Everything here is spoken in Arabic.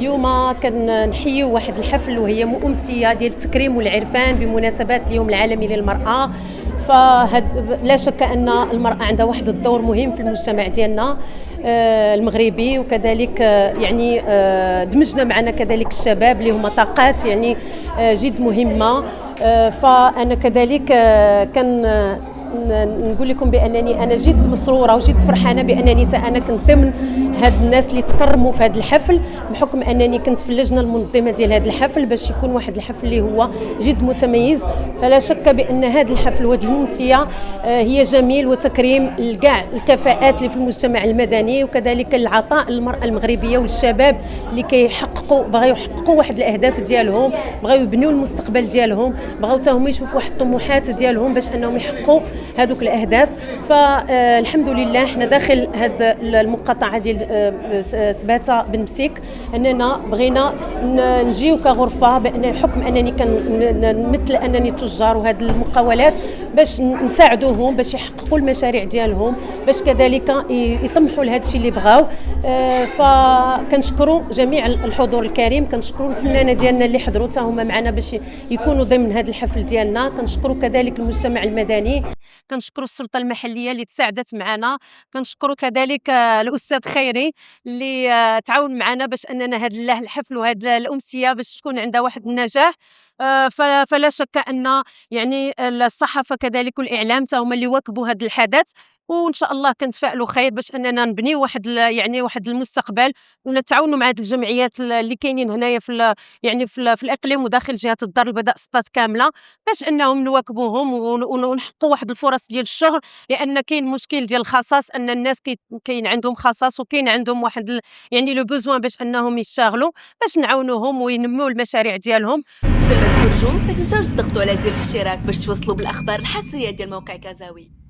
اليوم كنحيوا واحد الحفل وهي أمسية ديال التكريم والعرفان بمناسبة اليوم العالمي للمرأة. فهاد لا شك أن المرأة عندها واحد الدور مهم في المجتمع ديالنا المغربي، وكذلك يعني دمجنا معنا كذلك الشباب اللي هما طاقات يعني جد مهمة. فأنا كذلك كان نقول لكم بانني انا جد مسروره وجد فرحانه بانني انا كنت ضمن هاد الناس اللي تكرموا في هذا الحفل، بحكم انني كنت في اللجنه المنظمه ديال هذا الحفل باش يكون واحد الحفل اللي هو جد متميز. فلا شك بان هذا الحفل وهذه الامسيه هي جميل وتكريم لكاع الكفاءات اللي في المجتمع المدني، وكذلك العطاء للمراه المغربيه والشباب اللي بغاو يحققوا واحد الاهداف ديالهم، بغاو يبنيوا المستقبل ديالهم، بغاو حتى هما يشوفوا واحد الطموحات ديالهم باش انهم يحققوا هذوك الاهداف. فالحمد لله حنا داخل هذه المقاطعه ديال سباته بن مسيك اننا بغينا نجيو كغرفه بحكم انني كنمثل انني تجار وهذه المقاولات باش نساعدوهم باش يحققوا المشاريع ديالهم، باش كذلك يطمحوا لهذا الشيء اللي بغاو. فكنشكروا جميع الحضور الكريم، كنشكروا الفنانه ديالنا اللي حضروا حتى هما معنا باش يكونوا ضمن هذا الحفل ديالنا، كنشكروا كذلك المجتمع المدني، كنشكروا السلطه المحليه اللي تساعدت معنا، كنشكروا كذلك الاستاذ خيري اللي تعاون معنا باش اننا هذا الحفل وهذه الامسيه باش تكون عندها واحد النجاح. فلا شك ان يعني الصحافه كذلك والاعلام تا هما اللي واكبوا هذا الحدث، وان شاء الله كنتفائلوا خير باش اننا نبنيو يعني واحد المستقبل ونتعاونوا مع هذه الجمعيات اللي كاينين هنايا في الاقليم وداخل جهه الدار البيضاء سطات كامله، باش انهم نواكبوهم ونحققوا واحد الفرص ديال الشغل. لان كاين مشكل ديال الخصاص، ان الناس كاين عندهم خصاص وكاين عندهم واحد يعني لو بوزوان باش انهم يشتغلوا، باش نعاونوهم وينموا المشاريع ديالهم. قبل ما تخرجوا ما تنساوش تضغطوا على زر الاشتراك باش توصلوا بالاخبار الحصريه ديال موقع كازاوي.